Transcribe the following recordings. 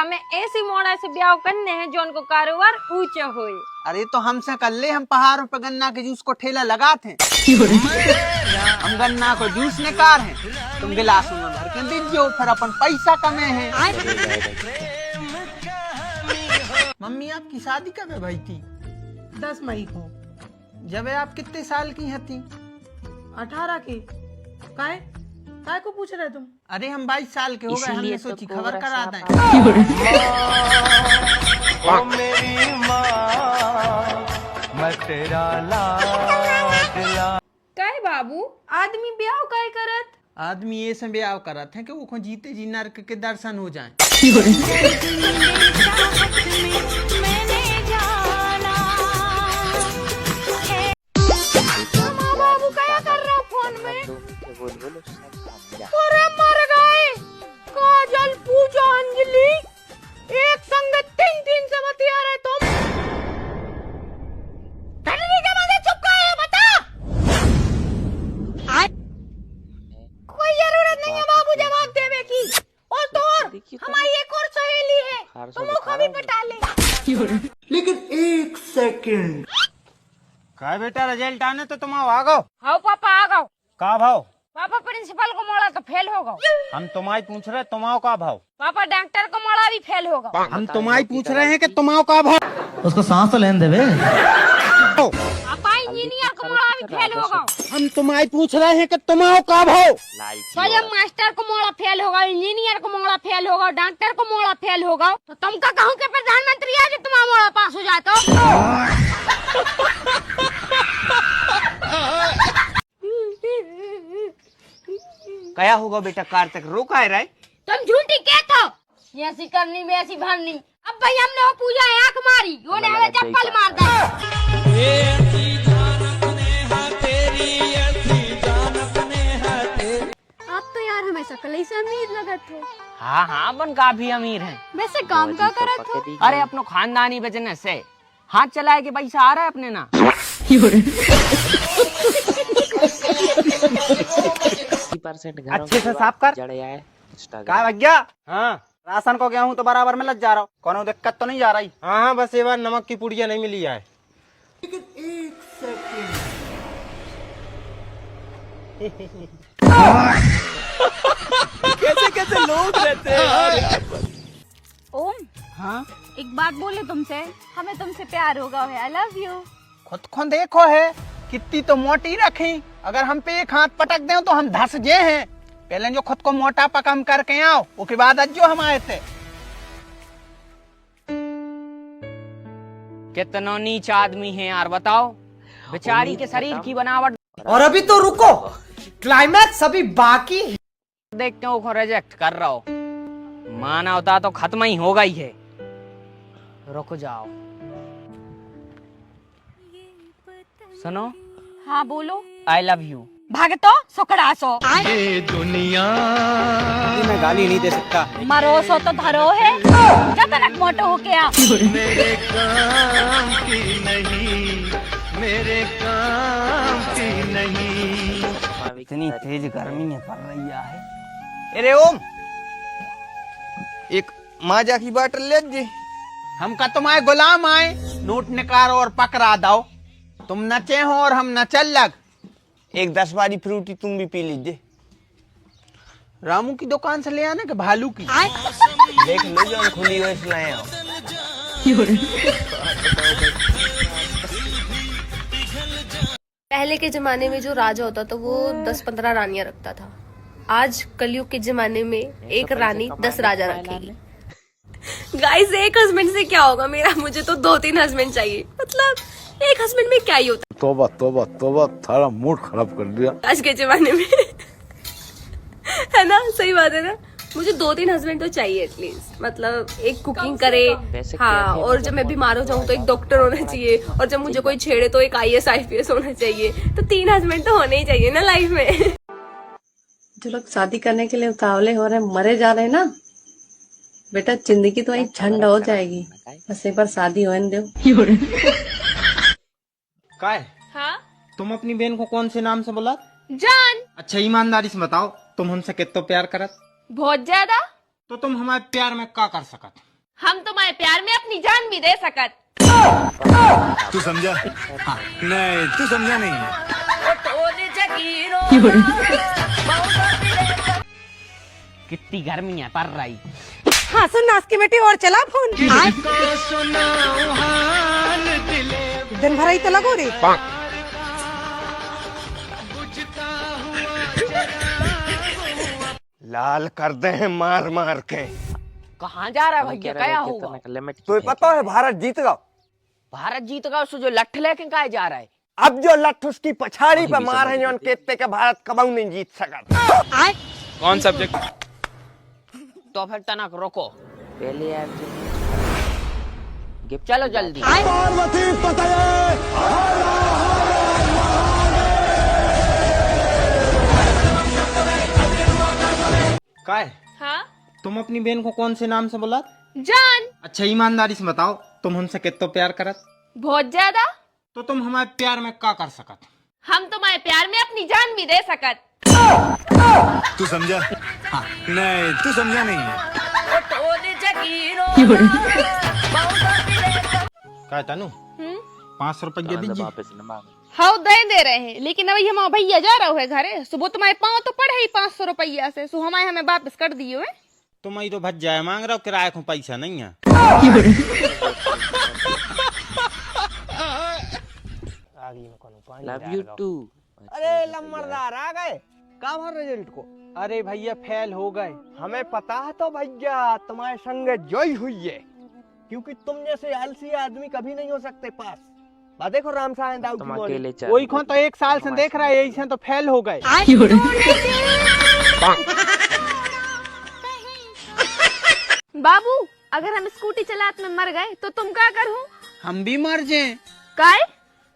हमें ऐसी मोड़ा से ब्याह करने हैं जो उनको कारोबार ऊंचा होए। अरे तो हमसे कर ले, हम पहाड़ों पे गन्ना के जूस को ठेला लगाते हैं। हम गन्ना को जूस निकाल हैं, तुम गिलासों में भर के दीजिए, फिर अपन पैसा कमे हैं। मम्मी आपकी शादी कब है भाई थी? 10 मई को। जब आप कितने साल की थी? 18 की। काय को पूछ रहे तुम? अरे हम 22 साल के हो गए, हमने सोची खबर करा दें। ओ मेरी माँ मैं तेरा लाडला। काय बाबू आदमी ब्याह काय करत? आदमी ये से ब्याह करत है कि वो जीते जी नरक के दर्शन हो जाएं। बाबू क्या कर रहा हो फोन में? अरे मर गए। काजल, पूजा, अंजलि एक संग तीन से बतिया रहे तुम। के मारे चुप है, बता। कोई जरूरत नहीं है बाबू जवाब देने की। और तो और हमारी एक और सहेली है, तुम उसको भी पटा ले। लेकिन एक सेकंड, काय बेटा रिजल्ट आने तो तुम आ गो। हाँ पापा आ गओ। का भाव? पापा प्रिंसिपल को मोड़ा तो फेल हो गओ। हम तुम्हारी पूछ रहे तुम्हारा का भाव? पापा डॉक्टर को मोड़ा भी फेल हो गओ। हम तुम्हारी पूछ रहे हैं कि तुम्हारा का भाव? उसको सांस तो लेने देवे। पापा इंजीनियर को मोड़ा भी फेल हो गओ। हम तुम्हारी पूछ रहे हैं कि तुम्हारा का भाव? स्वयं मास्टर को मोड़ा फेल होगा, इंजीनियर को मोड़ा फेल होगा, डॉक्टर को मोड़ा फेल होगा, तो तुम का कहूँ के प्रधानमंत्री आज तुम्हारा मोड़ा पास हो जाता। क्या होगा बेटा? कार्तिक रोका है राय? तुम झूठी कहते हो। ये ऐसी करनी में ऐसी भरनी। अब भाई हमने वो पूजा आंख मारी, वो ने हमें चप्पल मार दी। आप तो यार हमें शकल से अमीर लगत हो। हाँ हाँ अपन काफी अमीर हैं। वैसे काम का करत हो? अरे अपनो खानदानी बिजनेस से हाथ चलाए के पैसा आ रहा है अपने ना। अच्छे से साफ कर। का भैया? हाँ राशन को गेहूं तो बराबर में लग जा रहा हूँ, कोनो दिक्कत तो नहीं जा रही? हाँ बस ये बार नमक की पुड़िया नहीं मिली है। कैसे कैसे लोग रहते हैं। ओम, हाँ एक बात बोले तुमसे, हमें तुमसे प्यार होगा है। आई लव यू। खुद देखो है कितनी तो मोटी रखी, अगर हम पे एक हाथ पटक दें तो हम धस जे हैं। पहले जो खुद को मोटापा कम करके आओ, उसके बाद अज्जो हम आए थे। कितना नीच आदमी है यार, बताओ। बेचारी के शरीर की बनावट और अभी तो रुको, क्लाइमैक्स अभी बाकी है। देखते हो को रिजेक्ट कर रहा हो। मानवता तो खत्म ही हो गई है। रुक जाओ। सुनो। हाँ बोलो। I love you. भागतो सुकड़ा सो। दुनिया मैं गाली नहीं दे सकता। मरो सो तो धरो है, जब तक मोटो हो के आ। मेरे काम की नहीं, मेरे काम की नहीं। इतनी तेज गर्मी में पड़ रही है। अरे ओम, एक माजा की बोतल ले जी। हम का तुम्हारे गुलाम आए, नोट निकालो और पकड़ा दो। तुम नचे हो और हम नचल लग। एक 10 वाली फ्रूटी तुम भी पी लीजिए। रामू की दुकान से ले आने के भालू की? देख लो जो खुली हुई लाए आओ। पहले के जमाने में जो राजा होता था वो 10-15 रानियां रखता था। आज कलयुग के जमाने में एक रानी 10 राजा रखेगी। गाइस एक हस्बैंड से क्या होगा मेरा? मुझे तो 2-3 हस्बैंड चाहिए। मतलब एक हस्बैंड में क्या ही होता है? तोबा तोबा तोबा, थारा मूड खराब कर दिया आज के जमाने में। है ना, सही बात है ना। मुझे 2-3 हस्बैंड तो चाहिए एटलीस्ट। मतलब एक कुकिंग करे, हाँ, और जब मैं बीमार हो जाऊँ तो एक डॉक्टर होना चाहिए, और जब मुझे कोई छेड़े तो एक IAS IPS होना चाहिए। तो 3 हस्बैंड तो होने ही चाहिए ना लाइफ में। जो लोग शादी करने के लिए उतावले हो रहे हैं, मरे जा रहे हैं ना बेटा, जिंदगी तो वही झंड हो जाएगी। बस एक बार शादी होने दो। काय? हाँ? तुम अपनी बहन को कौन से नाम से बोला? जान। अच्छा ईमानदारी से बताओ, तुम हमसे कितना प्यार करत? बहुत ज्यादा। तो तुम हमारे प्यार में का कर सकत? हम तुम्हारे प्यार में अपनी जान भी दे सकत। तू समझा? नहीं तू समझा नहीं। कितनी गर्मी है पड़ रही। हाँ सुन नाच की बेटी और चला फोन। दिन भर ही तो लगो रे। लाल कर दे हैं मार मार के। कहाँ जा रहा है भैया, क्या होगा? तो पता है भारत जीत गया। भारत जीत गया, उसको जो लठ लेके कहा जा रहा है? अब जो लठ उसकी पछाड़ी पे मार है जो कहते के भारत कबू नहीं जीत सका। कौन सब्जेक्ट? तो फिर तनक रोको, पहले यार चलो जल्दी। काय? हाँ तुम अपनी बहन को कौन से नाम से बुला? जान। अच्छा ईमानदारी से बताओ, तुम हमसे कितना प्यार करत? बहुत ज्यादा। तो तुम हमारे प्यार में का कर सकत? हम तुम्हारे प्यार में अपनी जान भी दे सकत। तू समझा? नहीं तू समझा नहीं। क्या तनु? 500 रुपये दीजिए। हाँ दे रहे हैं, लेकिन अभी हम भैया जा रहा है घरे। सुबह तुम्हारे पाँव तो पड़े ही 500 रुपया से, सो हमें वापस कर दिए हुए। तुम ही तो भज जाए मांग रहे हो, किराए को पैसा नहीं है। Love you too. अरे लम्बरदार आ गए, का भर रिजल्ट को? अरे भैया फेल हो गए। हमें पता है तो भैया तुम्हारे संग जोई हुई है, क्योंकि तुम जैसे आलसी आदमी कभी नहीं हो सकते पास। बात देखो राम साहब दाऊ की गोली। वही कौन तो 1 साल से देख रहा है, यही से तो फेल हो गए। बाबू अगर हम स्कूटी चलाते में मर गए तो तुम क्या करूँ? हम भी मर जाए। काय?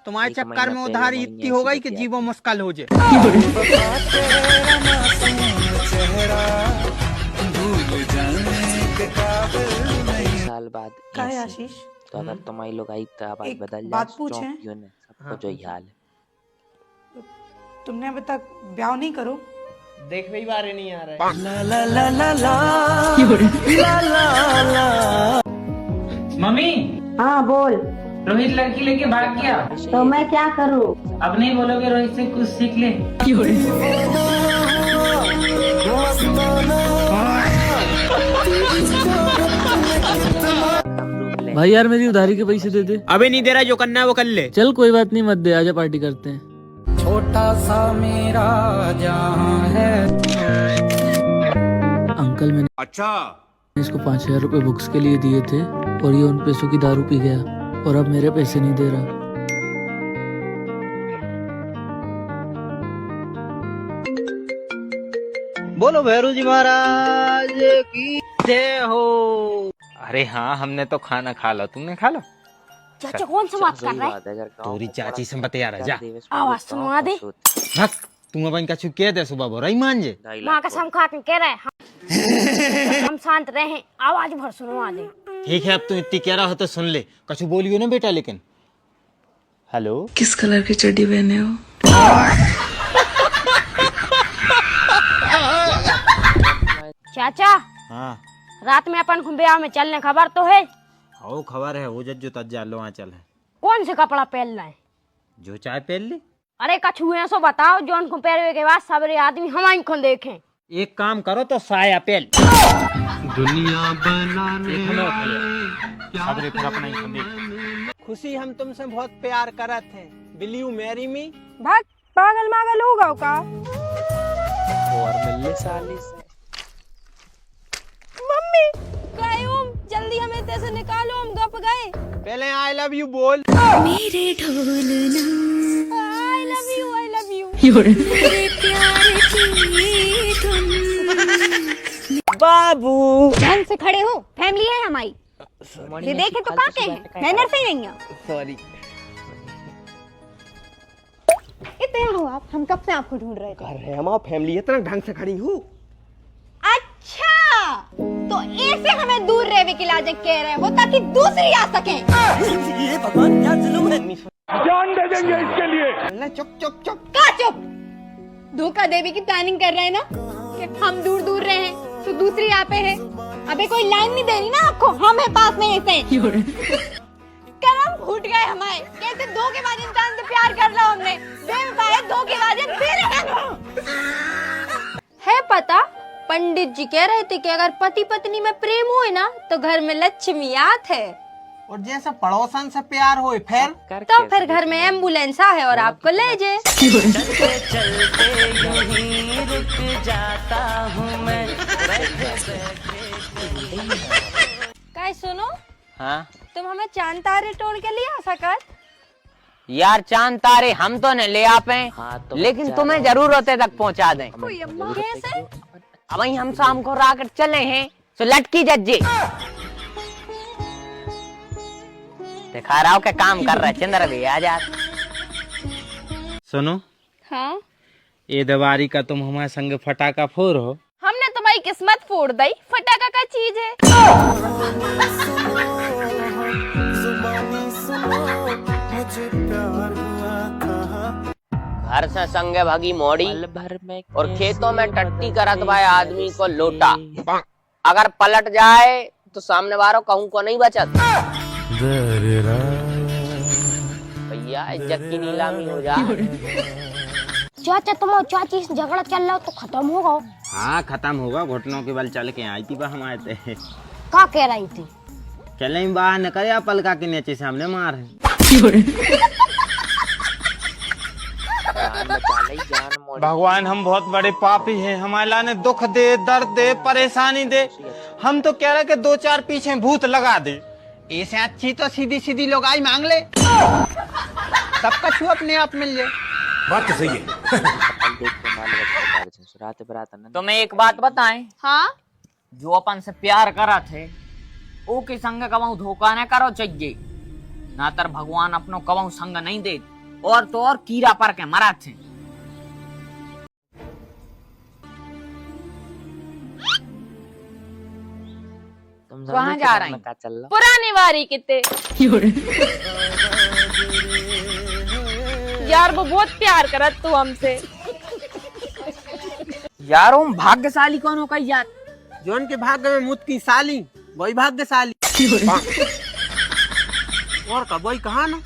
तुम्हारे चक्कर में उधारी इतनी हो गई कि जीवो मुश्किल हो जाए। साल बाद क्या है आशीष? तो अगर तुम्हारी लोग आई तो बात एक बदल बात जाए। पूछें? चौंकियों ने सबको जो ही हाल है। तुमने अभी तक ब्याह नहीं करो? देख भी बारे नहीं आ रहा है। मम्मी। हाँ बोल। रोहित लड़की लेके भाग गया। तो मैं क्या करूँ? अब नहीं बोलोगे, रोहित से कुछ सीख ले। भाई यार मेरी उधारी के पैसे दे दे। अबे नहीं दे रहा, जो करना है वो कर ले। चल कोई बात नहीं, मत दे, आजा पार्टी करते हैं। छोटा सा मेरा जहां है। अंकल मैंने इसको 5000 रुपए बुक्स के लिए दिए थे और ये उन पैसों की दारू पी गया और अब मेरे पैसे नहीं दे रहा। बोलो भैरू जी महाराज की जय हो। अरे हाँ, हमने तो खाना खा लो, तुमने खा लो? चाचा कौन सा बात कर रहा है? तोरी चाची से बतिया रहा जा। आवाज सुनवा दे। भक, तुम अपन का छुप के दे सुबह बोरा मान जे। माँ कसम खा के कह रहा है हम शांत रहे, आवाज भर सुनवा दे। ठीक है, अब तुम इतनी कह रहा हो तो सुन ले, कछु बोलियो ना बेटा। लेकिन हेलो, किस कलर की चड्डी पहने हो? चाचा हाँ रात में अपन को ब्याह में चलने खबर तो है? हो खबर है, वो जो तज्जा लो चल है। कौन से कपड़ा पहनना है? जो चाय पहन ले। अरे कछु ऐसो बताओ जो उनको पहनने के बाद सबरे आदमी हमारी को देखें। एक काम करो तो साया पहन। दुनिया बनाने सबरे फिर अपना ही देख। खुशी हम तुमसे बहुत प्यार करत हैं, विल यू मैरी मी? भाग, पागल मागल हो गओ का? और मिलने साली से। मम्मी कायम जल्दी हमें तेरे से निकालो, हम गप गए। पहले आई लव यू बोल। मेरे ढोलना I love you, I love you. मेरे प्यार की धुन। बाबू ढंग से खड़े हो, फैमिली है हमारी। ये देखे तो काके हैं, मैनर से ही नहीं है। सॉरी। इतने हो आप, हम कब से आपको ढूंढ रहे थे। अरे हमारा फैमिली इतना ढंग से खड़ी हूँ। अच्छा तो ऐसे हमें दूर रहने की लाजक कह रहे हो ताकि दूसरी आ सके। ये भगवान क्या जुल्म है। जान दे देंगे इसके लिए। चुप चुप चुप। का चुप? धोखा देवी की प्लानिंग कर रहे हैं ना कि हम दूर दूर रहे तो दूसरी यहाँ पे है। अबे कोई लाइन नहीं दे रही ना आपको, हम है पास में ऐसे करम फूट गए हमारे। कैसे धोखेबाज इंसान से प्यार कर रहा हमने, बेवफाए धोखेबाज है। पता पंडित जी कह रहे थे कि अगर पति पत्नी में प्रेम हुए ना तो घर में लक्ष्मी आत है, और जैसे पड़ोसन से प्यार हो फिर तो फिर घर में एम्बुलेंस है और आपको ले जाए। काय सुनो, हाँ तुम हमें चांद तारे तोड़ के ले आ सकत? यार चांद तारे हम तो नहीं ले आपे, लेकिन तुम्हें जरूरत तक पहुंचा दें। कैसे? अब वही हम शाम को राकेट चले हैं तो लटकी जज्जे दिखा रहा हूँ क्या काम कर रहा है चंद्र भी आजाद। सुनो, हाँ ये दीवारी का तुम हमारे संग फटाका फोड़ हो। हमने तुम्हारी किस्मत फोड़ दी, फटाका का चीज है। घर से संगे भागी मोड़ी और खेतों में टट्टी करत भाई आदमी को लोटा, अगर पलट जाए तो सामने वालों कहूँ को नहीं बचत। भैया इज्जत की नीलामी हो जाए। चाचा तुम और चाची से झगड़ा चल रहा तो खत्म होगा। हाँ खत्म होगा, घुटनों के बल चल के आई थी हम आए थे। क्या कह रही थी? चले बाहर न करे पलका के नीचे से हमने मार है। भगवान हम बहुत बड़े पापी हैं, हमारे लाने दुख दे, दर्द दे, परेशानी दे। हम तो कह रहे कि 2-4 पीछे भूत लगा दे, ऐसे अच्छी तो सीधी सीधी लोग आई मांग ले, सब कछु अपने आप मिल जाए। बात तो सही है। तुम्हें एक बात बताएं, हाँ जो अपन से प्यार करा थे वो के संग कबाऊ धोखा न करो चाहिए, ना तर भगवान अपनो कबाऊ संग नहीं दे, और तो और कीड़ा पर के मरा थे। कहाँ जा रही? पुरानी वारी कितने यार, वो बहुत प्यार करत तू हमसे। यार हम भाग्यशाली कौन हो कही यार, जो उनके भाग्य में मुत की साली वही भाग्यशाली। और कब वही कहा ना।